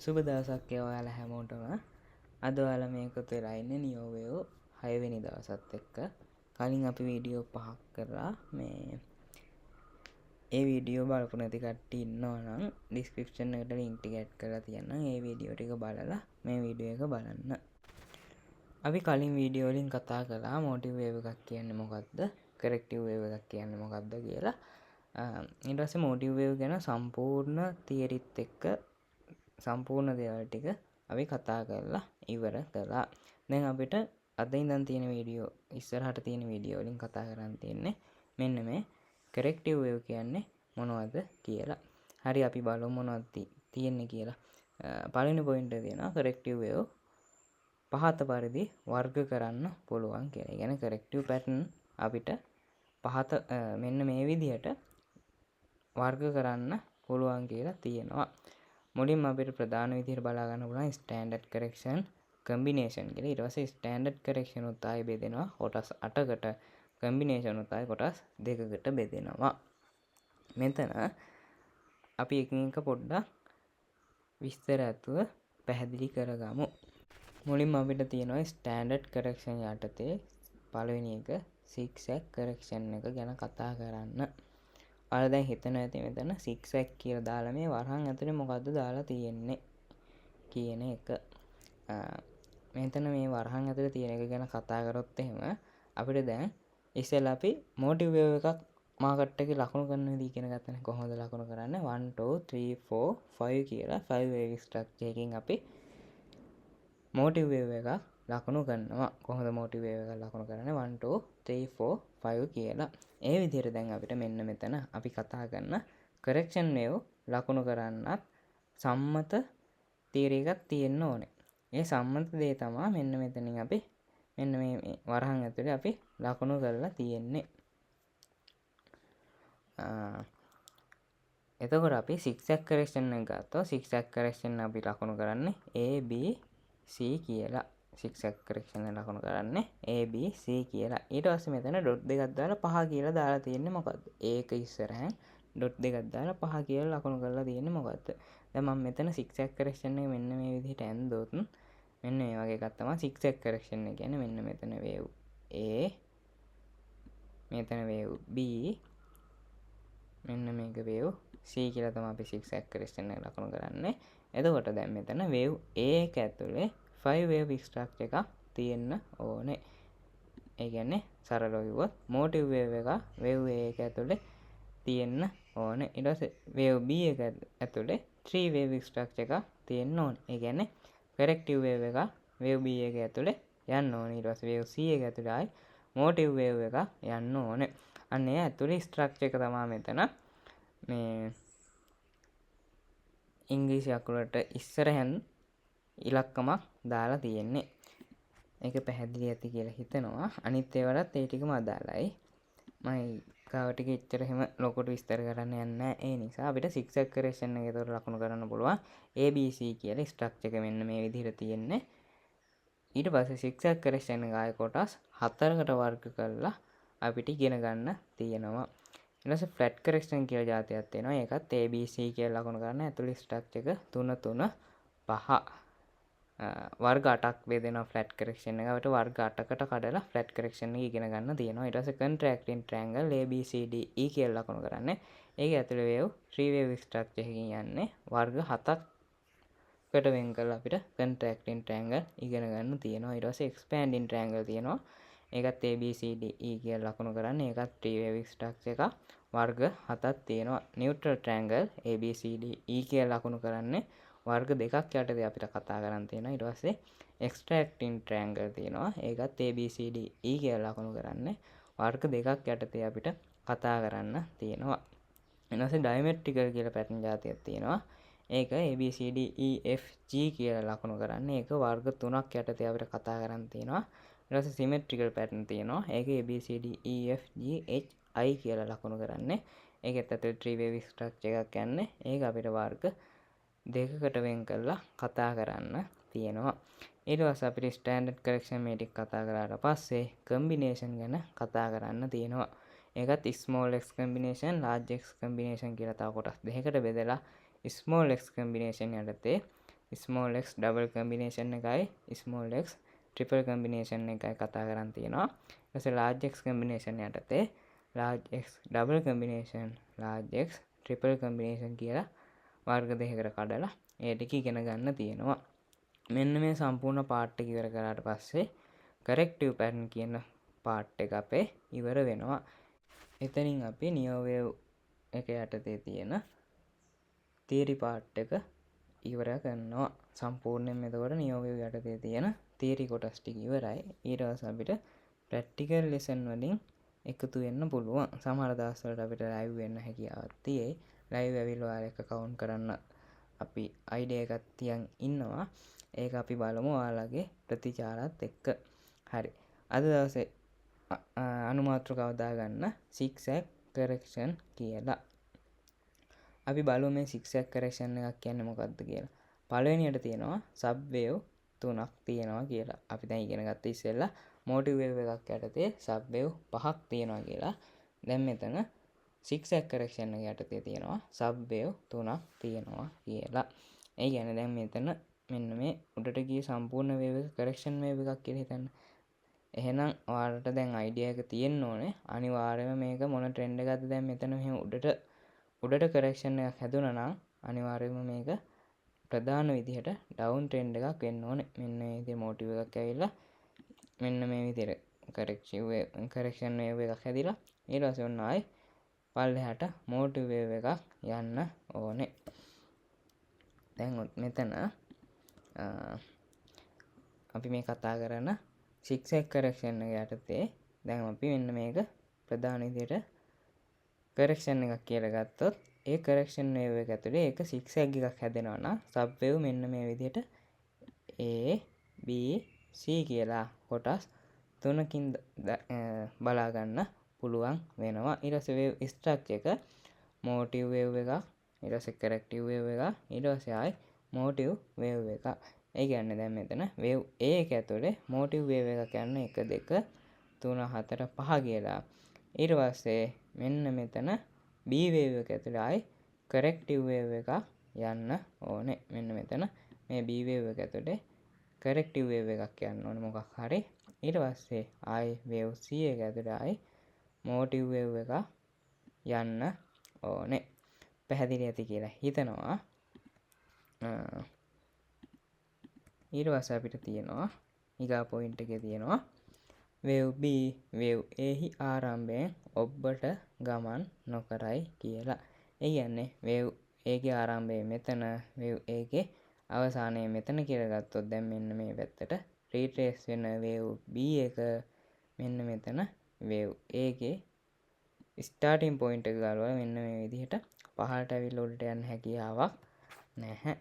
සුබ දවසක් ඔයාලා හැමෝටම. අද ඔයාලා මේකත් වෙලා ඉන්නේ නියෝවයෝ 6 වෙනි දවසත් එක්ක. කලින් අපි වීඩියෝ 5ක් කරා. ඒ වීඩියෝ බලපු නැති කට්ටිය ඉන්නවා නම් ඩිස්ක්‍රිප්ෂන් එකට ලින්ක් ටික ඇඩ් කරලා තියන්නම්. ඒ වීඩියෝ ටික බලලා මේ වීඩියෝ එක බලන්න. අපි කලින් වීඩියෝ වලින් කතා කළා මොටිව් වේව් එකක් කියන්නේ මොකක්ද? කරෙක්ටිව් වේව් එකක් කියන්නේ මොකක්ද කියලා. ඊට පස්සේ මොටිව් වේව් ගැන සම්පූර්ණ තියරිත් එක්ක සම්පූර්ණ දේවල් ටික අපි කතා කරලා ඉවර කළා. දැන් අපිට අද ඉඳන් තියෙන වීඩියෝ ඉස්සරහට තියෙන වීඩියෝ වලින් කතා කරන් තියෙන්නේ මෙන්න මේ කරෙක්ටිව් වේව් කියන්නේ මොනවද කියලා. හරි අපි බලමු මොනවද තියෙන්නේ කියලා. පළවෙනි පොයින්ට් එක තියෙනවා කරෙක්ටිව් වේව් පහත පරිදි වර්ග කරන්න පුළුවන් කියලා. ඒ කියන්නේ කරෙක්ටිව් පැටර්න් අපිට පහත මෙන්න මේ විදිහට වර්ග කරන්න පුළුවන් කියලා තියෙනවා. මුලින්ම අපිට ප්‍රධාන විදිහට බලා ගන්න පුළුවන් ස්ටෑන්ඩඩ් කරෙක්ෂන් කම්බිනේෂන් කියලා. ඊට පස්සේ ස්ටෑන්ඩඩ් කරෙක්ෂන් උත් ආයෙ බෙදෙනවා කොටස් 8කට, කම්බිනේෂන් උත් ආයෙ කොටස් 2කට බෙදෙනවා. මෙතන අපි එකින් එක පොඩ්ඩක් විස්තර ඇතුව පැහැදිලි කරගමු. මුලින්ම අපිට තියෙනවා ස්ටෑන්ඩඩ් කරෙක්ෂන් යටතේ පළවෙනි එක සිග්සැග් කරෙක්ෂන් එක ගැන කතා කරන්න. ඔයාලා දැන් හිතනවා ඇති මෙතන සිග්සැග් කියලා දාලා මේ වරහන් ඇතුලේ මොකද්ද දාලා තියෙන්නේ කියන එක. මෙතන මේ වරහන් ඇතුලේ තියෙන එක ගැන කතා කරොත් එහෙම අපිට දැන් ඉස්සෙල්ලා අපි මොටිව් වේව් එකක් මාකට් එකේ ලකුණු කරන විදිහ ඉගෙන ගත්තනේ. කොහොමද ලකුණු කරන්නේ? 1 2 3 4 5 කියලා 5 වේව් ස්ට්‍රක්චර් එකකින් අපි මොටිව් වේව් එකක් ලකුණු කරනවා. කොහොමද මොටිව් වේව් එකක් ලකුණු කරන්නේ? 1 2 3 4 5 කියලා. ඒ විදිහට දැන් අපිට මෙන්න මෙතන අපි කතා කරන කරෙක්ෂන් වේව් ලකුණු කරන්නත් සම්මත තියරි එකක් තියෙන්න ඕනේ. ඒ සම්මත දේ තමයි මෙන්න මෙතනින් අපි මෙන්න මේ වරහන් ඇතුලේ අපි ලකුණු කරලා තියෙන්නේ. එතකොට අපි සිග්සැග් කරෙක්ෂන් එක ගත්තොත් සිග්සැග් කරෙක්ෂන් අපි ලකුණු කරන්නේ A B C කියලා. සිග්සැග් කරෙක්ෂන් එක ලකුණු කරන්නේ A B C කියලා. ඊට පස්සේ මෙතන ඩොට් දෙකක් දාලා 5 කියලා දාලා තියෙන්නේ මොකද්ද? ඒක ඉස්සරහින් ඩොට් දෙකක් දාලා 5 කියලා ලකුණු කරලා තියෙන්නේ මොකද්ද? දැන් මම මෙතන සිග්සැග් කරෙක්ෂන් එක මෙන්න මේ විදිහට ඇන්දොත් මෙන්න මේ වගේ එකක් තමයි සිග්සැග් කරෙක්ෂන් එක කියන්නේ. මෙන්න මෙතන වේව් A, මෙතන වේව් B, මෙන්න මේක වේව් C කියලා තමයි අපි සිග්සැග් කරෙක්ෂන් එක ලකුණු කරන්නේ. එතකොට දැන් මෙතන වේව් A එක ඇතුලේ 5 වේව් ස්ට්‍රක්චර් එකක් තියෙන්න ඕනේ. ඒ කියන්නේ සරලව කිව්වොත් මොටිව් වේව් එක වේව් A එක ඇතුලේ තියෙන්න ඕනේ. ඊට පස්සේ වේව් B එක ඇතුලේ 3 වේව් ස්ට්‍රක්චර් එකක් තියෙන්න ඕනේ. ඒ කියන්නේ කරෙක්ටිව් වේව් එක වේව් B එක ඇතුලේ යන්න ඕනේ. ඊට පස්සේ වේව් C එක ඇතුලේ ආයි මොටිව් වේව් එක යන්න ඕනේ. අන්න ඒ ඇතුලේ ස්ට්‍රක්චර් එක තමයි මෙතන මේ ඉංග්‍රීසි අකුරට ඉස්සරහින් ඉලක්කමක් දාලා තියෙන්නේ. ඒක පැහැදිලි ඇති කියලා හිතනවා. අනිත් ඒවාටත් ඒ ටිකම අදාළයි. මම ගාව ටික එච්චර එහෙම ලොකුට විස්තර කරන්න යන්නේ නැහැ. ඒ නිසා අපිට සිග්සැග් කරෙක්ෂන් එකේ තොර ලකුණු කරන්න පුළුවන් ABC කියලා ස්ට්‍රක්චර් එක මෙන්න මේ විදිහට තියෙන්නේ. ඊට පස්සේ සිග්සැග් කරෙක්ෂන් එක ආයේ කොටස් 4කට වර්ග කරලා අපිට ඉගෙන ගන්න තියෙනවා. ඊට පස්සේ ෆ්ලැට් කරෙක්ෂන් කියලා જાතියක් තියෙනවා. ඒකත් ABC කියලා ලකුණු කරන්න ඇතුළේ ස්ට්‍රක්චර් එක 3 3 5 වර්ග 8ක් බෙදෙනවා ෆ්ලැට් කරෙක්ෂන් එක. අපිට වර්ග 8කට කඩලා ෆ්ලැට් කරෙක්ෂන් එක ඉගෙන ගන්න තියෙනවා. ඊට පස්සේ කන්ට්‍රැක්ටින් ට්‍රයැන්ගල් ABCDE කියලා ලකුණු කරන්නේ. ඒක ඇතුලේ වේව් 3 වේව් ස්ට්‍රක්චර් එකකින් යන්නේ වර්ග 7කට වෙන් කරලා අපිට කන්ට්‍රැක්ටින් ට්‍රයැන්ගල් ඉගෙන ගන්න තියෙනවා. ඊට පස්සේ එක්ස්පෑන්ඩින් ට්‍රයැන්ගල් තියෙනවා. ඒකත් ABCDE කියලා ලකුණු කරන්නේ. ඒකත් 3 වේව් ස්ට්‍රක්චර් එකක් වර්ග 7ක් තියෙනවා. නියුට්‍රල් ට්‍රයැන්ගල් ABCDE කියලා ලකුණු කරන්නේ වර්ග 2ක් යටතේ අපිට කතා කරන් තියෙනවා. ඊට පස්සේ එක්ස්ට්‍රැක්ටින් ට්‍රයැන්ගල් තියෙනවා. ඒකත් ABCDE කියලා ලකුණු කරන්නේ වර්ග 2ක් යටතේ අපිට කතා කරන්න තියෙනවා. ඊට පස්සේ ඩයමෙට්‍රිකල් කියලා පැටර්න් જાතියක් තියෙනවා. ඒක ABCDEFG කියලා ලකුණු කරන්නේ. ඒක වර්ග 3ක් යටතේ අපිට කතා කරන් තියෙනවා. ඊට පස්සේ සිමෙට්‍රිකල් පැටර්න් තියෙනවා. ඒක ABCDEFGHI කියලා ලකුණු කරන්නේ. ඒකත් ඇතුලේ 3 වේව් ස්ට්‍රක්චර් එකක් යන්නේ. ඒක අපිට වර්ග 2කට වෙන් කරලා කතා කරන්න තියෙනවා. ඊට පස්සේ අපිට ස්ටෑන්ඩඩ් කරෙක්ෂන් මේ ටික කතා කරාට පස්සේ කම්බිනේෂන් ගැන කතා කරන්න තියෙනවා. ඒකත් small x combination, large x combination කියලා තව කොටස් දෙකකට බෙදලා ස්මෝල් x කම්බිනේෂන් යටතේ small x double combination එකයි small x triple combination එකයි කතා කරන් තියෙනවා. ඊට පස්සේ large x combination යටතේ large x double combination large x triple combination කියලා වර්ග දෙකකට කඩලා ඒ ටික ඉගෙන ගන්න තියෙනවා. මෙන්න මේ සම්පූර්ණ පාර්ට් එක ඉවර කරාට පස්සේ corrective pattern කියන පාර්ට් එක අපේ ඉවර වෙනවා. එතනින් අපි neo wave එක යටතේ තියෙන theory part එක ඉවර කරනවා. සම්පූර්ණයෙන්ම එතකොට neo wave යටතේ තියෙන theory කොටස් ටික ඉවරයි. ඊට පස්සේ අපිට practical lesson වලින් එකතු වෙන්න පුළුවන්. සමහර දවස්වලට අපිට live වෙන්න හැකියාවක් තියෙයි. live ඇවිල්ලා ඔයාලා එක count කරන්න අපි idea එකක් තියන් ඉන්නවා. ඒක අපි බලමු ඔයාලගේ ප්‍රතිචාරات එක්ක. හරි. අද දවසේ අනුමාත්‍රකව දාගන්න zigzag correction කියලා. අපි බලමු මේ zigzag correction එකක් කියන්නේ මොකක්ද කියලා. පළවෙනියට තියෙනවා sub wave තුනක් තියෙනවා කියලා. අපි දැන් ඉගෙන ගත්ත ඉස්සෙල්ලා motive wave එකක් යටතේ sub wave පහක් තියෙනවා කියලා. දැන් මෙතන zigzag correction එක යටතේ තියෙනවා sub wave තුනක් තියෙනවා කියලා. ඒ කියන්නේ දැන් මෙතන මෙන්න මේ උඩට ගිය සම්පූර්ණ wave එක correction wave එකක් කියලා හිතන්න. එහෙනම් ඔයාලට දැන් idea එක තියෙන්න ඕනේ. අනිවාර්යයෙන්ම මේක මොන trend එකක්ද දැන් මෙතන මෙහෙම උඩට correction එකක් හැදුනා නම් අනිවාර්යයෙන්ම මේක ප්‍රධාන විදිහට down trend එකක් වෙන්න ඕනේ. මෙන්න මේ විදිහේ motive එකක් ඇවිල්ලා මෙන්න මේ විදිහට correction wave එකක් හැදිලා ඊට පස්සේ ඔන්න ආයි පල්ලෙහාට motive wave එකක් යන්න ඕනේ. දැන් මෙතන අපි මේ කතා කරන zigzag correction එක යටතේ දැන් අපි මෙන්න මේක ප්‍රධාන විදිහට correction එකක් කියලා ගත්තොත් ඒ correction wave එක ඇතුලේ ඒක zigzag එකක් හැදෙනවා නම් sub wave මෙන්න මේ විදිහට A B C කියලා කොටස් තුනකින් බලා ගන්න පුළුවන් වෙනවා. ඊට පස්සේ wave structure එක motive wave එකක්, ඊට පස්සේ corrective wave එකක්, ඊට පස්සේ ආයි motive wave එකක්. ඒ කියන්නේ දැන් මෙතන wave A එක ඇතුලේ motive wave එකක් යන්නේ 1 2 3 4 5 කියලා. ඊට පස්සේ මෙන්න මෙතන B wave එක ඇතුලේ ආයි corrective wave එකක් යන්න ඕනේ. මෙන්න මෙතන මේ B wave එක ඇතුලේ corrective wave එකක් යන්න ඕනේ මොකක් හරි. ඊට පස්සේ ආයි wave C එක ඇතුලේ ආයි motive wave එකක් යන්න ඕනේ. පැහැදිලි ඇති කියලා හිතනවා. ඊට පස්සේ අපිට තියෙනවා ඊගා පොයින්ට් එකේ තියෙනවා wave B wave A හි ආරම්භයෙන් ඔබට ගමන් නොකරයි කියලා. ඒ කියන්නේ wave A ගේ ආරම්භය මෙතන wave A ගේ අවසානය මෙතන කියලා ගත්තොත් දැන් මෙන්න මේ පැත්තට retrace වෙන wave B එක මෙන්න මෙතන wave A ගේ starting point එක ගාලා මෙන්න මේ විදිහට පහළට අවිල්ල උඩට යන්න හැකියාවක් නැහැ.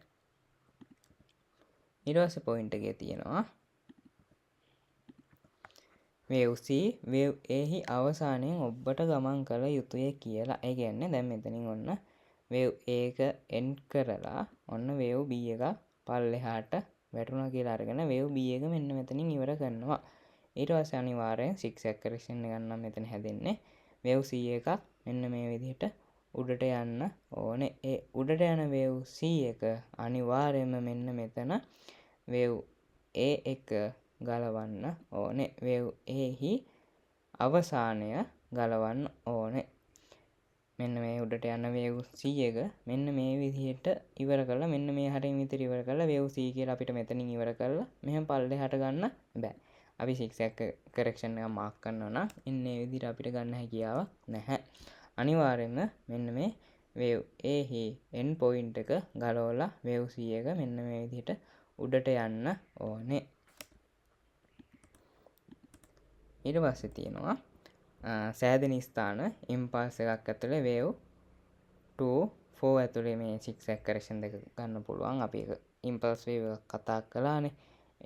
ඊට පස්සේ පොයින්ට් එකේ තියෙනවා wave C wave A හි අවසානයෙන් ඔබට ගමන් කළ යුතුය කියලා. ඒ කියන්නේ දැන් මෙතනින් ඔන්න wave A එක end කරලා ඔන්න wave B එක පල්ලෙහාට වැටුණා කියලා අරගෙන wave B එක මෙන්න මෙතනින් ඉවර කරනවා. ඊට පස්සේ අනිවාර්යෙන් zigzag correction එකක් නම් මෙතන හැදෙන්නේ wave C එකක් මෙන්න මේ විදිහට උඩට යන්න ඕනේ. ඒ උඩට යන wave C එක අනිවාර්යයෙන්ම මෙන්න මෙතන wave A එක ගලවන්න ඕනේ. wave A හි අවසානය ගලවන්න ඕනේ. මෙන්න මේ උඩට යන wave C එක මෙන්න මේ විදිහට ඉවර කරලා මෙන්න මේ හරින් විතර ඉවර කරලා wave C කියලා අපිට මෙතනින් ඉවර කරලා මෙහෙම පල්ලෙහාට ගන්න බෑ. අපි zigzag correction එක මාක් කරනවා නම් ඉන්නේ විදිහට අපිට ගන්න හැකියාවක් නැහැ. අනිවාර්යයෙන්ම මෙන්න මේ wave A හි end point එක ගලවලා wave C එක මෙන්න මේ විදිහට උඩට යන්න ඕනේ. ඊට පස්සේ තියෙනවා සෑදෙන ස්ථාන impulse එකක් ඇතුලේ wave 2 4 ඇතුලේ මේ zigzag correction දෙක ගන්න පුළුවන්. අපි ඒක impulse wave එකක් කතා කළානේ.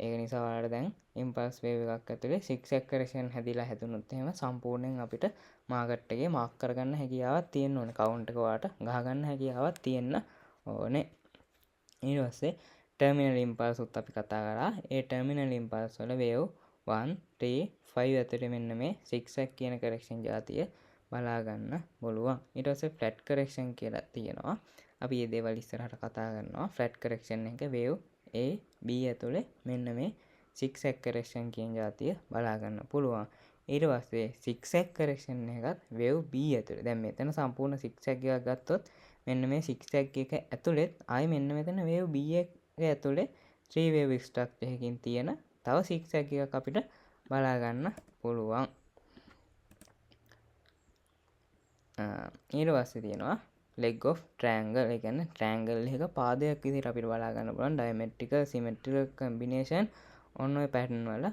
ඒක නිසා ඔයාලට දැන් impulse wave එකක් ඇතුලේ zigzag correction හැදිලා හැදුනොත් එහෙම සම්පූර්ණයෙන් අපිට මාකට් එකේ මාක් කරගන්න හැකියාවක් තියෙන්න ඕනේ. කවුන්ට් එක ඔයාලට ගහගන්න හැකියාවක් තියෙන්න ඕනේ. ඊට පස්සේ terminal impulse උත් අපි කතා කරා. ඒ terminal impulse වල wave 1 3 5 ඇතුලේ මෙන්න මේ zigzag කියන correction જાතිය බලා ගන්න පුළුවන්. ඊට පස්සේ flat correction කියලා තියෙනවා. අපි මේ දේවල් ඉස්සරහට කතා කරනවා. flat correction එක wave A B ඇතුලේ මෙන්න මේ zigzag correction කියන જાතිය බලා ගන්න පුළුවන්. ඊට පස්සේ zigzag correction එකත් wave B ඇතුලේ. දැන් මෙතන සම්පූර්ණ zigzag එකක් ගත්තොත් මෙන්න මේ zigzag එක ඇතුලේ ආයි මෙන්න මෙතන wave B එක ඇතුලේ 3 wave structure එකකින් තියෙන තව zigzag එකක් අපිට බලා ගන්න පුළුවන්. ඊට පස්සේ තියෙනවා leg of triangle. ඒ කියන්නේ triangle එක පාදයක් විදිහට අපිට බලා ගන්න පුළුවන්. diametrical symmetrical combination ඔන්න ඔය pattern වල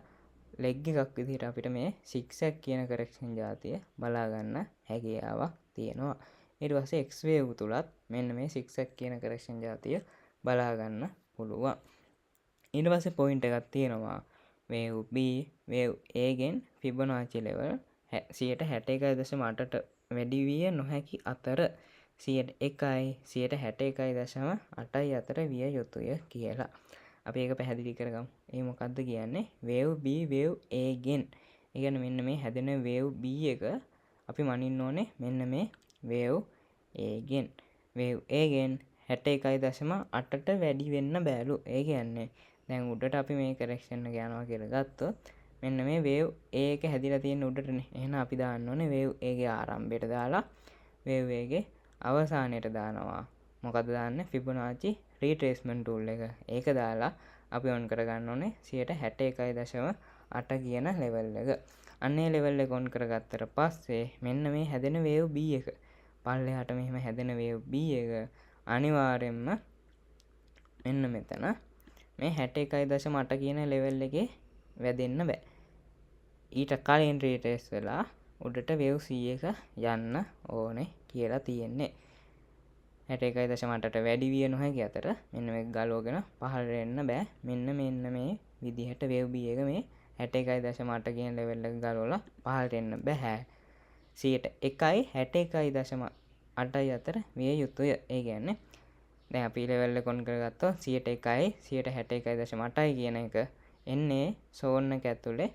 leg එකක් විදිහට අපිට මේ zigzag කියන correction જાතිය බලා ගන්න හැකියාවක් තියෙනවා. ඊට පස්සේ x wave තුලත් මෙන්න මේ zigzag කියන correction જાතිය බලා ගන්න පුළුවන්. ඊට පස්සේ point එකක් තියෙනවා wave B wave A ගෙන් Fibonacci level 61.8ට වැඩි විය නොහැකි අතර 161.8යි අතර විය යුතුය කියලා. අපි ඒක පැහැදිලි කරගමු. ඒ මොකද්ද කියන්නේ? wave B wave A ගෙන්. ඒ කියන්නේ මෙන්න මේ හැදෙන wave B එක අපි මනින්න ඕනේ මෙන්න මේ wave A ගෙන්. wave A ගෙන් 61.8ට වැඩි වෙන්න බෑලු. ඒ කියන්නේ දැන් උඩට අපි මේ correction එක යනවා කියලා ගත්තොත් මෙන්න මේ wave A එක හැදිලා තියෙන උඩටනේ. එහෙනම් අපි දාන්න ඕනේ wave A ගේ ආරම්භයට දාලා wave A ගේ අවසානයට දානවා. මොකද දාන්නේ? Fibonacci retracement tool එක. ඒක දාලා අපි on කරගන්න ඕනේ 61.8 කියන level එක. අන්නේ level එක on කරගත්තට පස්සේ මෙන්න මේ හැදෙන wave B එක පල්ලෙහාට මෙහෙම හැදෙන wave B එක අනිවාර්යෙන්ම මෙන්න මෙතන මේ 61.8 කියන level එකේ වැදෙන්න බෑ. ඊට කලින් retrace වෙලා උඩට wave C එක යන්න ඕනේ කියලා තියෙන්නේ. 61.8ට වැඩි විය නොහැකි අතර මෙන්න මේක ගලවගෙන පහළට එන්න බෑ. මෙන්න මේ විදිහට wave B එක මේ 61.8 කියන level එක ගලවලා පහළට එන්න බෑ. 161.8යි අතර විය යුතුය. ඒ කියන්නේ දැන් අපි level එක on කරගත්තොත් 161.8යි කියන එක එන්නේ zone එක ඇතුලේ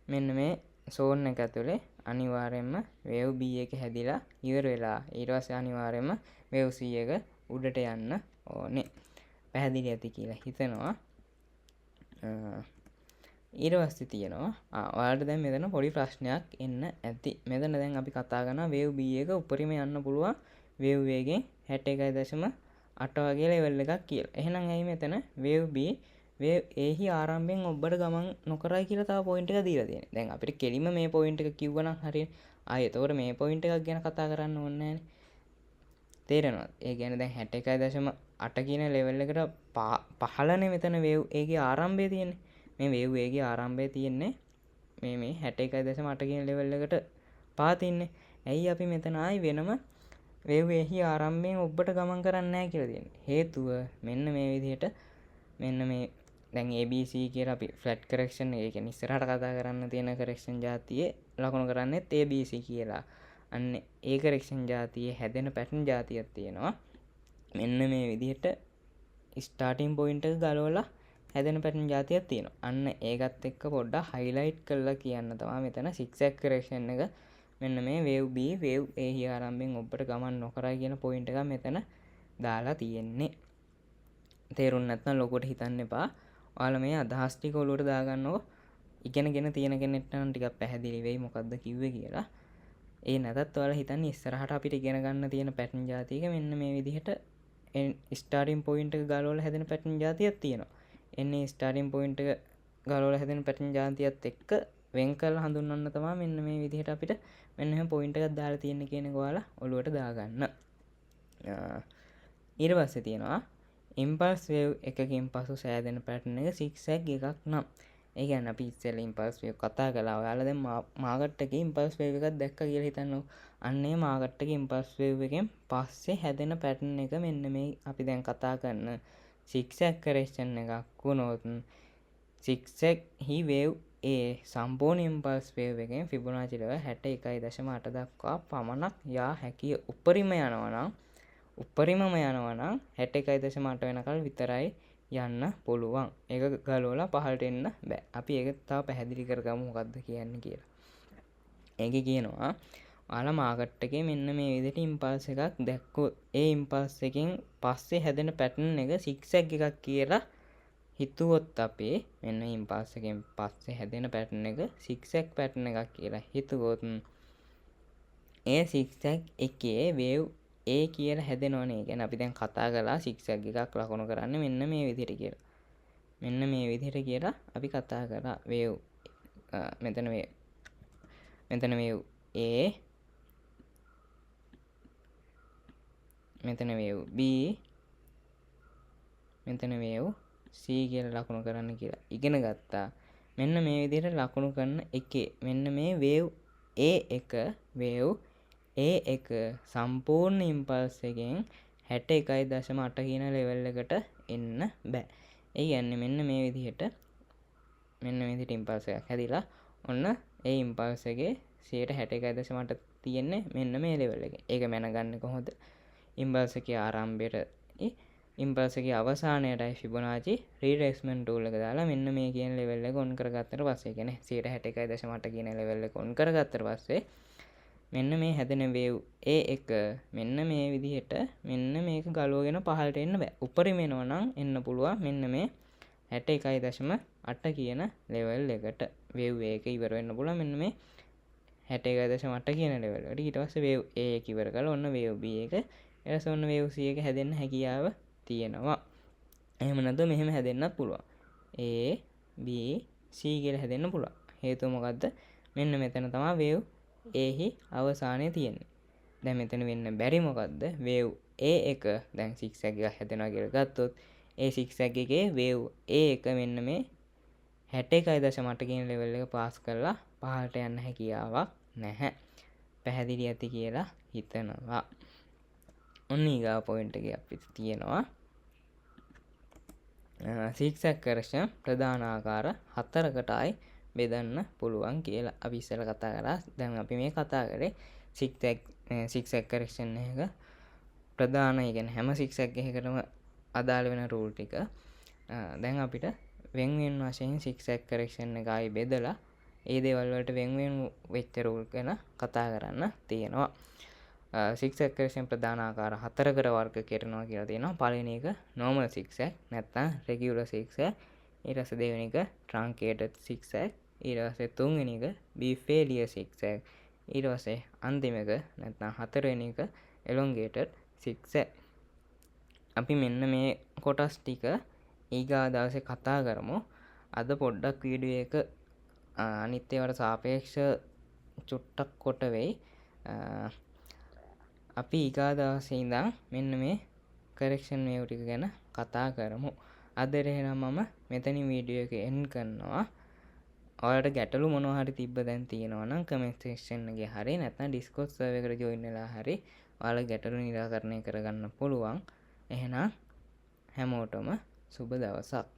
මෙන්න මේ zone එක ඇතුලේ අනිවාර්යයෙන්ම wave B එක හැදිලා ඉවර වෙලා ඊට පස්සේ අනිවාර්යයෙන්ම wave C එක උඩට යන්න ඕනේ. පැහැදිලි ඇති කියලා හිතනවා. ඊට පස්සේ තියෙනවා ඔයාලට දැන් මෙතන පොඩි ප්‍රශ්නයක් එන්න ඇති. මෙතන දැන් අපි කතා කරනවා wave B එක උඩරිම යන්න පුළුවන් wave වේගෙන් 61.8 වගේ level එකක් කියලා. එහෙනම් ඇයි මෙතන wave B wave A හි ආරම්භයෙන් ඔබට ගමන් නොකරයි කියලා තව point එකක් දීලා තියෙන්නේ. දැන් අපිට කෙලින්ම මේ point එක කිව්වනම් හරියන්නේ. ආයෙ එතකොට මේ point එකක් ගැන කතා කරන්න ඕනේ නැහැනේ. තේරෙනවද? ඒ කියන්නේ දැන් 61.8 කියන level එකට පහළනේ මෙතන wave A ගේ ආරම්භය තියෙන්නේ. මේ wave A ගේ ආරම්භය තියෙන්නේ මේ 61.8 කියන level එකට පාතින්නේ. ඇයි අපි මෙතන ආයි වෙනම wave A හි ආරම්භයෙන් ඔබට ගමන් කරන්නේ නැහැ කියලා තියෙන්නේ. හේතුව මෙන්න මේ විදිහට මෙන්න මේ දැන් ABC කියලා අපි flat correction එක කියන්නේ ඉස්සරහට කතා කරන්න තියෙන correction જાතියේ ලකුණු කරන්නේත් ABC කියලා. අන්න ඒ correction જાතියේ හැදෙන pattern જાතියක් තියෙනවා. මෙන්න මේ විදිහට starting point එක ගලවලා හැදෙන pattern જાතියක් තියෙනවා. අන්න ඒකත් එක්ක පොඩ්ඩක් highlight කරලා කියන්න තමයි මෙතන zigzag correction එක මෙන්න මේ wave B wave A හි ආරම්භයෙන් ඔබට ගමන් නොකරයි කියන point එක මෙතන දාලා තියෙන්නේ. තේරුම් නැත්නම් ලොකුට හිතන්න එපා. ඔයාලා මේ අදහස් ටික ඔලුවට දාගන්නකො. ඉගෙනගෙන තියෙන කෙනෙක්ට නම් ටිකක් පැහැදිලි වෙයි මොකද්ද කිව්වේ කියලා. ඒ නැතත් ඔයාලා හිතන්නේ ඉස්සරහට අපිට ඉගෙන ගන්න තියෙන pattern જાතියක මෙන්න මේ විදිහට starting point එක ගලවලා හැදෙන pattern જાතියක් තියෙනවා. එන්නේ starting point එක ගලවලා හැදෙන pattern જાතියත් එක්ක වෙන් කරලා හඳුන්වන්න තමයි මෙන්න මේ විදිහට අපිට මෙන්න මෙහෙම point එකක් දාලා තියෙන්නේ කියන එක ඔයාලා ඔලුවට දාගන්න. ඊට පස්සේ තියෙනවා impulse wave එකකින් පසු සෑදෙන pattern එක zigzag එකක් නම්. ඒ කියන්නේ අපි ඉස්සෙල්ලා impulse wave කතා කළා. ඔයාලා දැන් මාකට් එකේ impulse wave එකක් දැක්කා කියලා හිතන්නකෝ. අන්නේ මාකට් එකේ impulse wave එකෙන් පස්සේ හැදෙන pattern එක මෙන්න මේ අපි දැන් කතා කරන zigzag correction එකක් වුණොත් zigzag හි wave A සම්පූර්ණ impulse wave එකෙන් Fibonacci level 61.8 දක්වා පමණක් යා හැකිය. උඩරිම යනවා නම් 61.8 වෙනකල් විතරයි යන්න පුළුවන්. ඒක ගලවලා පහළට එන්න බෑ. අපි ඒක තව පැහැදිලි කරගමු මොකද්ද කියන්නේ කියලා. ඒකේ කියනවා ඔයාලා මාකට් එකේ මෙන්න මේ විදිහට ඉම්පල්ස් එකක් දැක්කොත් ඒ ඉම්පල්ස් එකෙන් පස්සේ හැදෙන පැටර්න් එක සිග්සැග් එකක් කියලා හිතුවොත් අපේ මෙන්න ඉම්පල්ස් එකෙන් පස්සේ හැදෙන පැටර්න් එක සිග්සැග් පැටර්න් එකක් කියලා හිතුවොත් ඒ සිග්සැග් එකේ වේව් A කියලා හැදෙනවනේ. කියන්නේ අපි දැන් කතා කළා සිග්සැග් එකක් ලකුණු කරන්නේ මෙන්න මේ විදිහට කියලා. මෙන්න මේ විදිහට කියලා අපි කතා කරා වේව් මෙතන වේව් A මෙතන වේව් B මෙතන වේව් C කියලා ලකුණු කරන්න කියලා ඉගෙන ගත්තා. මෙන්න මේ විදිහට ලකුණු කරන එකේ මෙන්න මේ වේව් A එක වේව් A එක සම්පූර්ණ ඉම්පල්ස් එකෙන් 61.8 කියන ලෙවල් එකට එන්න බෑ. ඒ කියන්නේ මෙන්න මේ විදිහට ඉම්පල්ස් එකක් හැදිලා ඔන්න ඒ ඉම්පල්ස් එකේ 61.8 තියෙන්නේ මෙන්න මේ ලෙවල් එකේ. ඒක මැනගන්නේ කොහොමද? ඉම්පල්ස් එකේ ආරම්භයට ඉම්පල්ස් එකේ අවසානයටයි ෆිබොනාචි රීට්‍රේස්මන්ට් ටූල් එක දාලා මෙන්න මේ කියන ලෙවල් එක ඔන් කරගත්තට පස්සේ කියන්නේ 61.8 කියන ලෙවල් එක ඔන් කරගත්තට පස්සේ මෙන්න මේ හැදෙන වේව් A එක මෙන්න මේ විදිහට මෙන්න මේක ගලවගෙන පහළට එන්න බෑ. උඩරිම එනවා නම් එන්න පුළුවන් මෙන්න මේ 61.8 කියන ලෙවල් එකට වේව් A එක ඉවර වෙන්න පුළුවන් මෙන්න මේ 61.8 කියන ලෙවල් එකට. ඊට පස්සේ වේව් A එක ඉවර කරලා ඔන්න වේව් B එක ඊට පස්සේ ඔන්න වේව් C එක හැදෙන්න හැකියාව තියෙනවා. එහෙම නැත්නම් මෙහෙම හැදෙන්නත් පුළුවන්. A B C කියලා හැදෙන්න පුළුවන්. හේතුව මොකද්ද? මෙන්න මෙතන තමයි වේව් A හි අවසානයේ තියෙන්නේ. දැන් මෙතන වෙන්න බැරි මොකද්ද? වේව් A එක දැන් සිග්සැග් එකක් හැදෙනවා කියලා ගත්තොත් ඒ සිග්සැග් එකේ වේව් A එක මෙන්න මේ 61.8 කියන ලෙවල් එක පාස් කරලා පහළට යන්න හැකියාවක් නැහැ. පැහැදිලි ඇති කියලා හිතනවා. ඔන්න ඊගා පොයින්ට් එකේ අපිට තියෙනවා සිග්සැග් කරෂන් ප්‍රධාන ආකාර 4කටයි බෙදන්න පුළුවන් කියලා අපි ඉස්සෙල්ලා කතා කරා. දැන් අපි මේ කතා කරේ සිග්සැග් කරෂන් එක ප්‍රධාන කියන්නේ හැම සිග්සැග් එකකටම අදාළ වෙන රූල් ටික. දැන් අපිට වෙන වශයෙන් සිග්සැග් කරෂන් එක ආයි බෙදලා ඒ දේවල් වලට වෙන වෙච්ච රූල් ගැන කතා කරන්න තියෙනවා. සිග්සැග් කරෂන් ප්‍රධාන ආකාර 4කට වර්ග කරනවා කියලා තියෙනවා. පළවෙනි එක normal zigzag නැත්නම් regular zigzag. ඊට පස්සේ දෙවෙනි එක truncated zigzag. ඊට පස්සේ තුන්වෙනි එක beef failure zigzag. ඊට පස්සේ අන්තිම එක නැත්නම් හතරවෙනි එක elongated zigzag. අපි මෙන්න මේ කොටස් ටික ඊගා දවසේ කතා කරමු. අද පොඩ්ඩක් වීඩියෝ එක අනිත් ඒවාට සාපේක්ෂව චුට්ටක් කොට වෙයි. අපි ඊගා දවසේ ඉඳන් මෙන්න මේ කරෙක්ෂන් වේව් ටික ගැන කතා කරමු. අද එහෙනම් මම මෙතනින් වීඩියෝ එක එන්ඩ් කරනවා. ඔයාලට ගැටලු මොනවා හරි තිබ්බ දැන් තියෙනවා නම් කමෙන්ට් සෙක්ෂන් එකේ හරි නැත්නම් Discord සර්වර් එකට ජොයින් වෙලා හරි ඔයාලා ගැටලු නිරාකරණය කරගන්න පුළුවන්. එහෙනම් හැමෝටම සුබ දවසක්.